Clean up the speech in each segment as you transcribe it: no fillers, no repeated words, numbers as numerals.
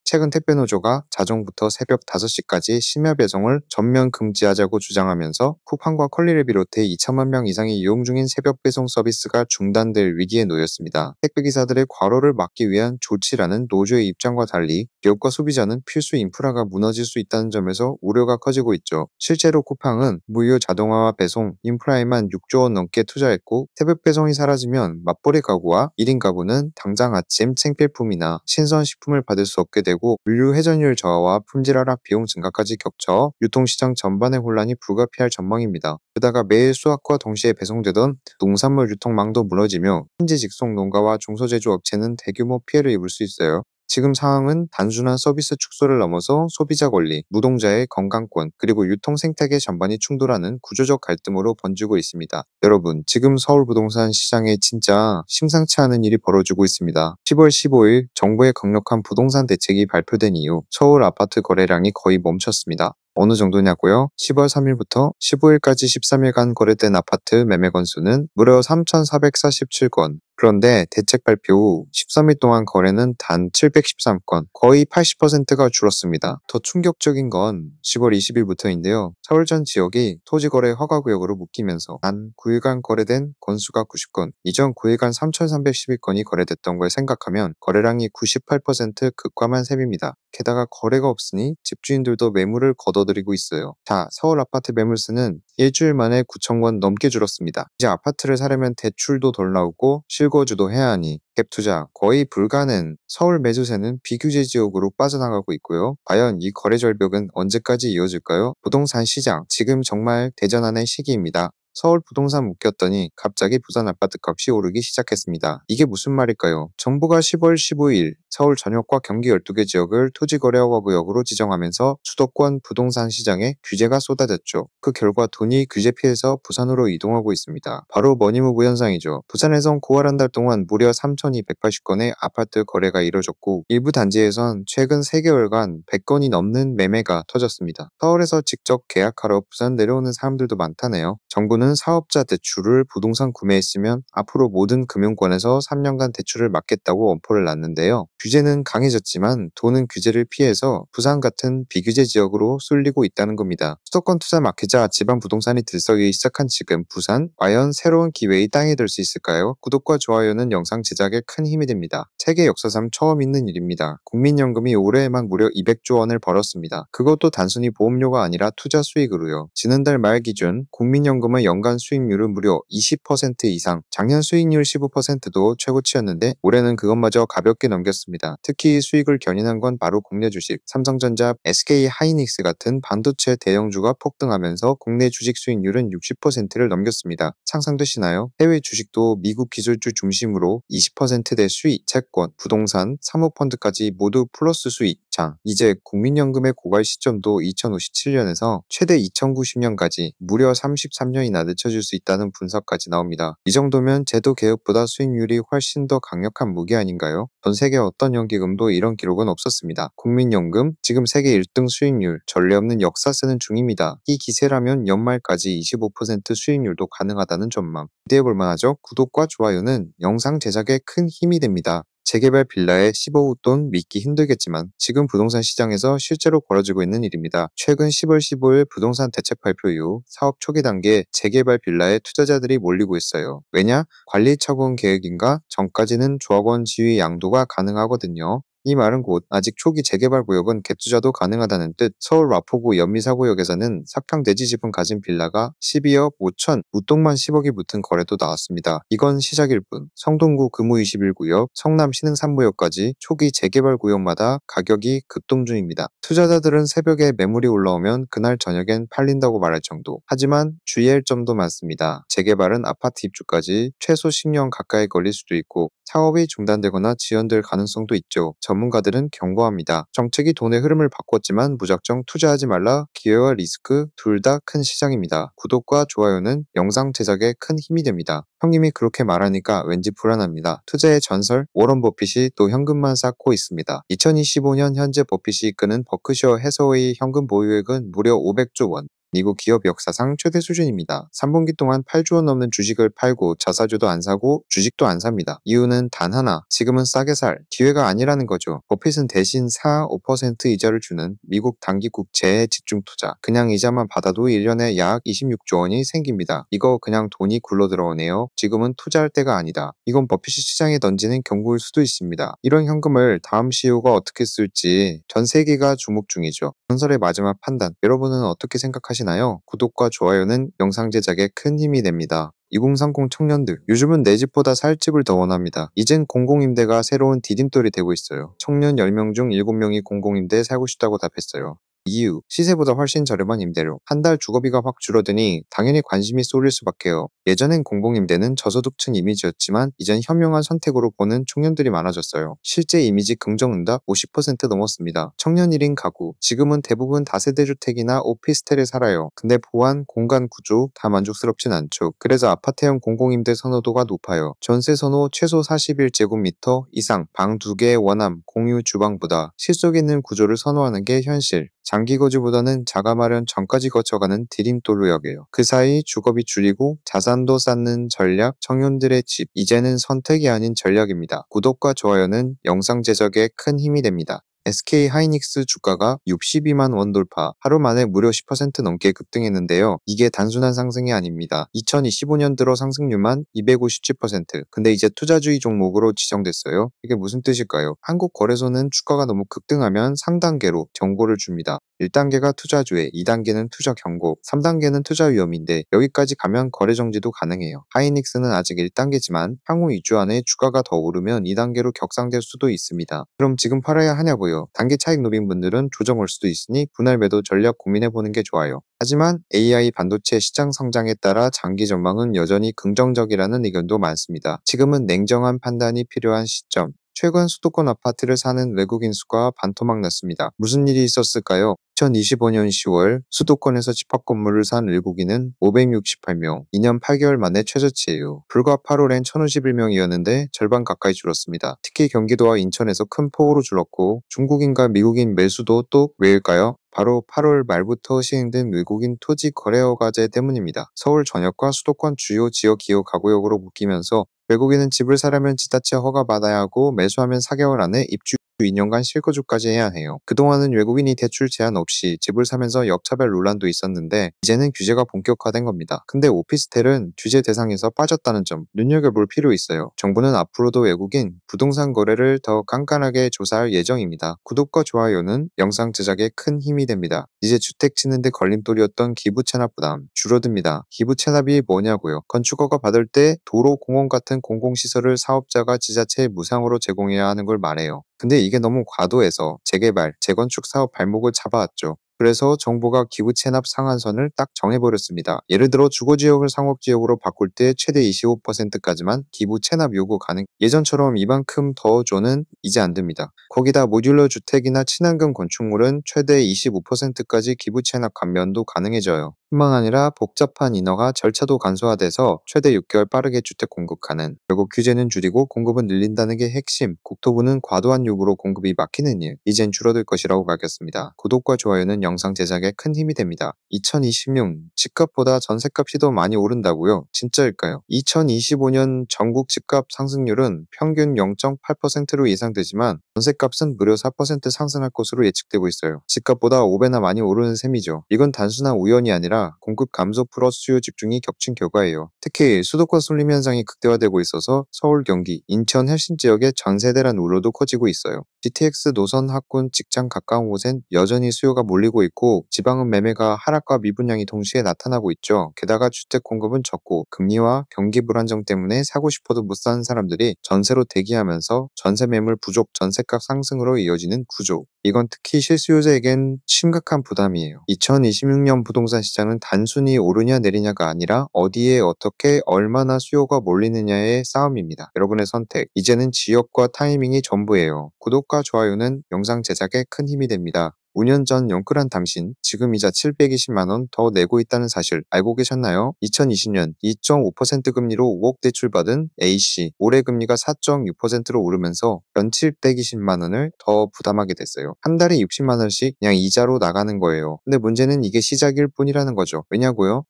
최근 택배노조가 자정부터 새벽 5시까지 심야 배송을 전면 금지하자고 주장하면서 쿠팡과 컬리를 비롯해 2천만 명 이상이 이용 중인 새벽 배송 서비스가 중단될 위기에 놓였습니다. 택배기사들의 과로를 막기 위한 조치라는 노조의 입장과 달리 기업과 소비자는 필수 인프라가 무너질 수 있다는 점에서 우려가 커지고 있죠. 실제로 쿠팡은 무유 자동화와 배송, 인프라에만 6조 원 넘게 투자했고 새벽 배송이 사라지면 맞벌이 가구와 1인 가구는 당장 아침 생필품이나 신선식품을 받을 수 없게 되고 물류 회전율 저하와 품질 하락 비용 증가까지 겹쳐 유통시장 전반의 혼란이 불가피할 전망입니다. 게다가 매일 수확과 동시에 배송되던 농산물 유통망도 무너지며 현지 직송 농가와 중소제조업체는 대규모 피해를 입을 수 있어요. 지금 상황은 단순한 서비스 축소를 넘어서 소비자 권리, 노동자의 건강권, 그리고 유통 생태계 전반이 충돌하는 구조적 갈등으로 번지고 있습니다. 여러분, 지금 서울 부동산 시장에 진짜 심상치 않은 일이 벌어지고 있습니다. 10월 15일 정부의 강력한 부동산 대책이 발표된 이후 서울 아파트 거래량이 거의 멈췄습니다. 어느 정도냐고요? 10월 3일부터 15일까지 13일간 거래된 아파트 매매 건수는 무려 3,447건. 그런데 대책 발표 후 13일 동안 거래는 단 713건, 거의 80%가 줄었습니다. 더 충격적인 건 10월 20일부터인데요. 서울 전 지역이 토지거래 허가구역으로 묶이면서 단 9일간 거래된 건수가 90건, 이전 9일간 3,311건이 거래됐던 걸 생각하면 거래량이 98% 급감한 셈입니다. 게다가 거래가 없으니 집주인들도 매물을 거둬들이고 있어요. 자, 서울 아파트 매물수는 일주일 만에 9,000건 넘게 줄었습니다. 이제 아파트를 사려면 대출도 덜 나오고 실거주도 해야 하니 갭 투자 거의 불가능. 서울 매수세는 비규제 지역으로 빠져나가고 있고요. 과연 이 거래 절벽은 언제까지 이어질까요? 부동산 시장 지금 정말 대전환의 시기입니다. 서울 부동산 묶였더니 갑자기 부산 아파트 값이 오르기 시작했습니다. 이게 무슨 말일까요? 정부가 10월 15일 서울 전역과 경기 12개 지역을 토지거래 허가구역으로 지정하면서 수도권 부동산 시장에 규제가 쏟아졌죠. 그 결과 돈이 규제 피해서 부산으로 이동하고 있습니다. 바로 머니무브 현상이죠. 부산에선 9월 한 달 동안 무려 3,280건의 아파트 거래가 이뤄졌고 일부 단지에선 최근 3개월간 100건이 넘는 매매가 터졌습니다. 서울에서 직접 계약하러 부산 내려오는 사람들도 많다네요. 정부는 사업자 대출을 부동산 구매했으면 앞으로 모든 금융권에서 3년간 대출을 막겠다고 엄포를 놨는데요. 규제는 강해졌지만 돈은 규제를 피해서 부산 같은 비규제 지역으로 쏠리고 있다는 겁니다. 수도권 투자 막히자 지방 부동산이 들썩이기 시작한 지금 부산, 과연 새로운 기회의 땅이 될 수 있을까요? 구독과 좋아요는 영상 제작에 큰 힘이 됩니다. 세계 역사상 처음 있는 일입니다. 국민연금이 올해에만 무려 200조 원을 벌었습니다. 그것도 단순히 보험료가 아니라 투자 수익으로요. 지난달 말 기준 국민연금의 연간 수익률은 무려 20% 이상, 작년 수익률 15%도 최고치였는데 올해는 그것마저 가볍게 넘겼습니다. 특히 수익을 견인한 건 바로 국내 주식, 삼성전자, SK하이닉스 같은 반도체 대형주가 폭등하면서 국내 주식 수익률은 60%를 넘겼습니다. 상상되시나요? 해외 주식도 미국 기술주 중심으로 20%대 수익, 채권, 부동산, 사모펀드까지 모두 플러스 수익. 자, 이제 국민연금의 고갈 시점도 2057년에서 최대 2090년까지 무려 33년이나 늦춰질 수 있다는 분석까지 나옵니다. 이 정도면 제도 개혁보다 수익률이 훨씬 더 강력한 무기 아닌가요? 전 세계 어떤 연기금도 이런 기록은 없었습니다. 국민연금 지금 세계 1등 수익률, 전례 없는 역사 쓰는 중입니다. 이 기세라면 연말까지 25% 수익률도 가능하다는 전망. 기대해볼 만하죠? 구독과 좋아요는 영상 제작에 큰 힘이 됩니다. 재개발 빌라의 15후 돈 믿기 힘들겠지만 지금 부동산 시장에서 실제로 벌어지고 있는 일입니다. 최근 10월 15일 부동산 대책 발표 이후 사업 초기 단계에 재개발 빌라에 투자자들이 몰리고 있어요. 왜냐? 관리처분 계획인가? 전까지는 조합원 지위 양도가 가능하거든요. 이 말은 곧 아직 초기 재개발 구역은 갭투자도 가능하다는 뜻. 서울 마포구 연미사구역에서는 사평대지 지분 가진 빌라가 12억 5천, 웃돈만 10억이 붙은 거래도 나왔습니다. 이건 시작일 뿐. 성동구 금호 21구역, 성남 신흥 3구역까지 초기 재개발 구역마다 가격이 급등 중입니다. 투자자들은 새벽에 매물이 올라오면 그날 저녁엔 팔린다고 말할 정도. 하지만 주의할 점도 많습니다. 재개발은 아파트 입주까지 최소 10년 가까이 걸릴 수도 있고 사업이 중단되거나 지연될 가능성도 있죠. 전문가들은 경고합니다. 정책이 돈의 흐름을 바꿨지만 무작정 투자하지 말라. 기회와 리스크 둘 다 큰 시장입니다. 구독과 좋아요는 영상 제작에 큰 힘이 됩니다. 형님이 그렇게 말하니까 왠지 불안합니다. 투자의 전설 워런 버핏이 또 현금만 쌓고 있습니다. 2025년 현재 버핏이 이끄는 버크셔 해서웨이 현금 보유액은 무려 500조 원. 미국 기업 역사상 최대 수준입니다. 3분기 동안 8조 원 넘는 주식을 팔고 자사주도 안 사고 주식도 안 삽니다. 이유는 단 하나, 지금은 싸게 살 기회가 아니라는 거죠. 버핏은 대신 4, 5% 이자를 주는 미국 단기 국채에 집중 투자. 그냥 이자만 받아도 1년에 약 26조 원이 생깁니다. 이거 그냥 돈이 굴러 들어오네요. 지금은 투자할 때가 아니다. 이건 버핏이 시장에 던지는 경고일 수도 있습니다. 이런 현금을 다음 CEO가 어떻게 쓸지 전 세계가 주목 중이죠. 전설의 마지막 판단. 여러분은 어떻게 생각하시나요? 구독과 좋아요는 영상 제작에 큰 힘이 됩니다. 2030 청년들, 요즘은 내 집보다 살 집을 더 원합니다. 이젠 공공임대가 새로운 디딤돌이 되고 있어요. 청년 10명 중 7명이 공공임대에 살고 싶다고 답했어요. 이유, 시세보다 훨씬 저렴한 임대료. 한 달 주거비가 확 줄어드니 당연히 관심이 쏠릴 수밖에요. 예전엔 공공임대는 저소득층 이미지였지만 이젠 현명한 선택으로 보는 청년들이 많아졌어요. 실제 이미지 긍정응답 50% 넘었습니다. 청년 1인 가구, 지금은 대부분 다세대 주택이나 오피스텔에 살아요. 근데 보안, 공간 구조 다 만족스럽진 않죠. 그래서 아파트형 공공임대 선호도가 높아요. 전세 선호 최소 41제곱미터 이상, 방 2개 원함, 공유 주방보다 실속 있는 구조를 선호하는 게 현실. 장기 거주보다는 자가 마련 전까지 거쳐가는 디딤돌로 여겨요. 그 사이 주거비 줄이고 자산도 쌓는 전략, 청년들의 집, 이제는 선택이 아닌 전략입니다. 구독과 좋아요는 영상 제작에 큰 힘이 됩니다. SK 하이닉스 주가가 62만 원 돌파, 하루 만에 무려 10% 넘게 급등했는데요. 이게 단순한 상승이 아닙니다. 2025년 들어 상승률만 257%. 근데 이제 투자주의 종목으로 지정됐어요. 이게 무슨 뜻일까요? 한국거래소는 주가가 너무 급등하면 상단계로 경고를 줍니다. 1단계가 투자주의, 2단계는 투자 경고, 3단계는 투자 위험인데 여기까지 가면 거래 정지도 가능해요. 하이닉스는 아직 1단계지만 향후 2주 안에 주가가 더 오르면 2단계로 격상될 수도 있습니다. 그럼 지금 팔아야 하냐고요? 단기 차익 노린 분들은 조정 올 수도 있으니 분할 매도 전략 고민해보는 게 좋아요. 하지만 AI 반도체 시장 성장에 따라 장기 전망은 여전히 긍정적이라는 의견도 많습니다. 지금은 냉정한 판단이 필요한 시점. 최근 수도권 아파트를 사는 외국인 수가 반토막 났습니다. 무슨 일이 있었을까요? 2025년 10월 수도권에서 집합 건물을 산 외국인은 568명, 2년 8개월 만에 최저치예요. 불과 8월엔 1051명이었는데 절반 가까이 줄었습니다. 특히 경기도와 인천에서 큰 폭으로 줄었고 중국인과 미국인 매수도 또 왜일까요? 바로 8월 말부터 시행된 외국인 토지 거래 허가제 때문입니다. 서울 전역과 수도권 주요 지역 기업 가구역으로 묶이면서 외국인은 집을 사려면 지자체 허가 받아야 하고 매수하면 4개월 안에 입주 2년간 실거주까지 해야 해요. 그동안은 외국인이 대출 제한 없이 집을 사면서 역차별 논란도 있었는데 이제는 규제가 본격화된 겁니다. 근데 오피스텔은 규제 대상에서 빠졌다는 점 눈여겨볼 필요 있어요. 정부는 앞으로도 외국인 부동산 거래를 더 깐깐하게 조사할 예정입니다. 구독과 좋아요는 영상 제작에 큰 힘이 됩니다. 이제 주택 짓는데 걸림돌이었던 기부 체납 부담 줄어듭니다. 기부 체납이 뭐냐고요? 건축허가 받을 때 도로, 공원 같은 공공시설을 사업자가 지자체에 무상으로 제공해야 하는 걸 말해요. 근데 이게 너무 과도해서 재개발, 재건축 사업 발목을 잡아왔죠. 그래서 정부가 기부 체납 상한선을 딱 정해버렸습니다. 예를 들어 주거지역을 상업지역으로 바꿀 때 최대 25%까지만 기부 체납 요구 가능. 예전처럼 이만큼 더 줘는 이제 안 됩니다. 거기다 모듈러 주택이나 친환경 건축물은 최대 25%까지 기부 체납 감면도 가능해져요. 뿐만 아니라 복잡한 인허가 절차도 간소화돼서 최대 6개월 빠르게 주택 공급 가능. 결국 규제는 줄이고 공급은 늘린다는 게 핵심. 국토부는 과도한 요구로 공급이 막히는 일, 이젠 줄어들 것이라고 밝혔습니다. 구독과 좋아요는 영상 제작에 큰 힘이 됩니다. 2026 집값보다 전세값이 더 많이 오른다고요? 진짜일까요? 2025년 전국 집값 상승률은 평균 0.8%로 예상되지만 전세값은 무려 4% 상승할 것으로 예측되고 있어요. 집값보다 5배나 많이 오르는 셈이죠. 이건 단순한 우연이 아니라 공급 감소 플러스 수요 집중이 겹친 결과예요. 특히 수도권 쏠림 현상이 극대화되고 있어서 서울, 경기, 인천, 헬신 지역의 전세대란 우려도 커지고 있어요. GTX 노선 학군 직장 가까운 곳엔 여전히 수요가 몰리고 있고 지방은 매매가 하락과 미분양이 동시에 나타나고 있죠. 게다가 주택 공급은 적고 금리와 경기 불안정 때문에 사고 싶어도 못 사는 사람들이 전세로 대기하면서 전세 매물 부족, 전세값 상승으로 이어지는 구조. 이건 특히 실수요자에겐 심각한 부담이에요. 2026년 부동산 시장은 단순히 오르냐 내리냐가 아니라 어디에 어떻게 얼마나 수요가 몰리느냐의 싸움입니다. 여러분의 선택, 이제는 지역과 타이밍이 전부예요. 구독과 좋아요는 영상 제작에 큰 힘이 됩니다. 5년 전 영끌한 당신, 지금 이자 720만 원 더 내고 있다는 사실 알고 계셨나요? 2020년 2.5% 금리로 5억 대출받은 A씨, 올해 금리가 4.6%로 오르면서 연 720만 원을 더 부담하게 됐어요. 한 달에 60만 원씩 그냥 이자로 나가는 거예요. 근데 문제는 이게 시작일 뿐이라는 거죠. 왜냐고요?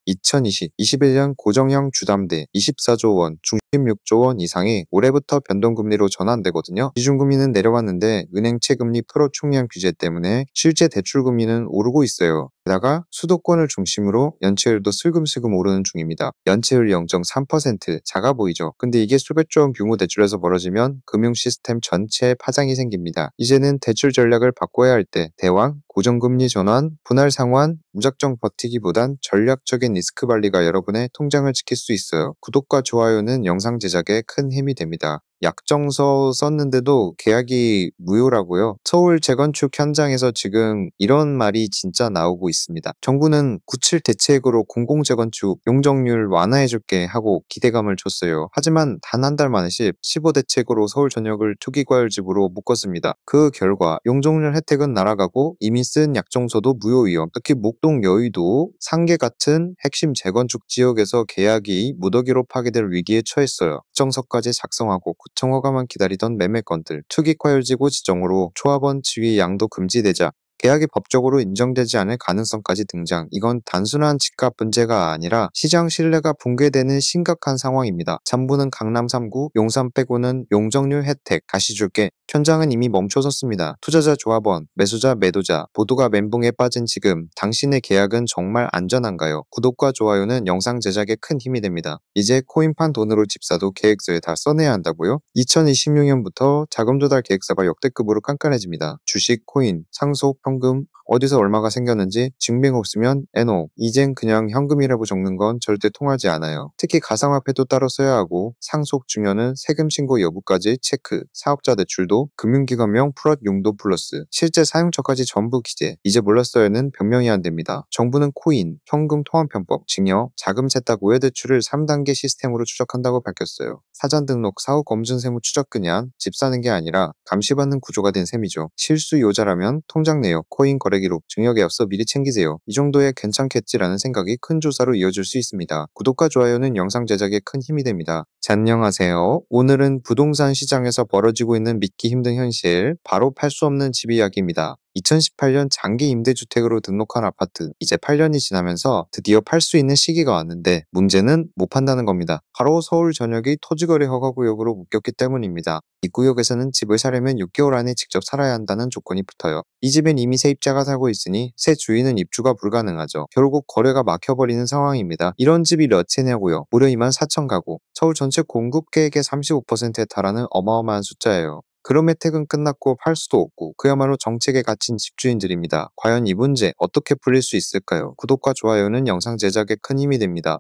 21년 고정형 주담대 24조 원, 중심 6조 원 이상이 올해부터 변동금리로 전환되거든요. 기준금리는 내려왔는데 은행 채금리 풀어 총량 규제 때문에 실제 대출금리는 오르고 있어요. 게다가 수도권을 중심으로 연체율도 슬금슬금 오르는 중입니다. 연체율 0.3%, 작아 보이죠? 근데 이게 수백조 원 규모 대출에서 벌어지면 금융 시스템 전체에 파장이 생깁니다. 이제는 대출 전략을 바꿔야 할 때 대왕, 고정금리 전환, 분할 상환, 무작정 버티기보단 전략적인 리스크 관리가 여러분의 통장을 지킬 수 있어요. 구독과 좋아요는 영상 제작에 큰 힘이 됩니다. 약정서 썼는데도 계약이 무효라고요? 서울 재건축 현장에서 지금 이런 말이 진짜 나오고 있습니다. 정부는 97 대책으로 공공재건축 용적률 완화해줄게 하고 기대감을 줬어요. 하지만 단 한 달 만에 15 대책으로 서울 전역을 투기과열지구로 묶었습니다. 그 결과 용적률 혜택은 날아가고 이미 쓴 약정서도 무효 위험. 특히 목동 여의도 상계 같은 핵심 재건축 지역에서 계약이 무더기로 파기될 위기에 처했어요. 약정서까지 작성하고 구청 허가만 기다리던 매매건들, 투기과열지구 지정으로 조합원 지위 양도 금지되자 계약이 법적으로 인정되지 않을 가능성까지 등장. 이건 단순한 집값 문제가 아니라 시장 신뢰가 붕괴되는 심각한 상황입니다. 잠부는 강남 3구, 용산 빼고는 용적률 혜택 다시 줄게. 현장은 이미 멈춰섰습니다. 투자자 조합원, 매수자 매도자 모두가 멘붕에 빠진 지금 당신의 계약은 정말 안전한가요? 구독과 좋아요는 영상 제작에 큰 힘이 됩니다. 이제 코인판 돈으로 집 사도 계획서에 다 써내야 한다고요? 2026년부터 자금 조달 계획서가 역대급으로 깐깐해집니다. 주식, 코인, 상속, 현금, 어디서 얼마가 생겼는지 증빙 없으면 NO. 이젠 그냥 현금이라고 적는 건 절대 통하지 않아요. 특히 가상화폐도 따로 써야 하고 상속 증여는 세금 신고 여부까지 체크, 사업자 대출도 금융기관명 플롯 용도 플러스, 실제 사용처까지 전부 기재. 이제 몰랐어요는 변명이 안 됩니다. 정부는 코인, 현금 통합 편법, 증여, 자금 세탁 우회 대출을 3단계 시스템으로 추적한다고 밝혔어요. 사전 등록, 사후 검증 세무 추적 그냥 집 사는 게 아니라 감시받는 구조가 된 셈이죠. 실수 요자라면 통장 내역, 코인 거래 기록, 증여 계약서 미리 챙기세요. 이 정도에 괜찮겠지라는 생각이 큰 조사로 이어질 수 있습니다. 구독과 좋아요는 영상 제작에 큰 힘이 됩니다. 자, 안녕하세요. 오늘은 부동산 시장에서 벌어지고 있는 믿기 힘든 현실, 바로 팔 수 없는 집 이야기입니다. 2018년 장기 임대주택으로 등록한 아파트, 이제 8년이 지나면서 드디어 팔 수 있는 시기가 왔는데 문제는 못 판다는 겁니다. 바로 서울 전역이 토지거래 허가구역으로 묶였기 때문입니다. 이 구역에서는 집을 사려면 6개월 안에 직접 살아야 한다는 조건이 붙어요. 이 집엔 이미 세입자가 살고 있으니 새 주인은 입주가 불가능하죠. 결국 거래가 막혀버리는 상황입니다. 이런 집이 몇 채냐고요? 무려 24,000 가구. 서울 전체 공급 계획의 35%에 달하는 어마어마한 숫자예요. 그럼 혜택은 끝났고 팔 수도 없고 그야말로 정책에 갇힌 집주인들입니다. 과연 이 문제 어떻게 풀릴 수 있을까요? 구독과 좋아요는 영상 제작에 큰 힘이 됩니다.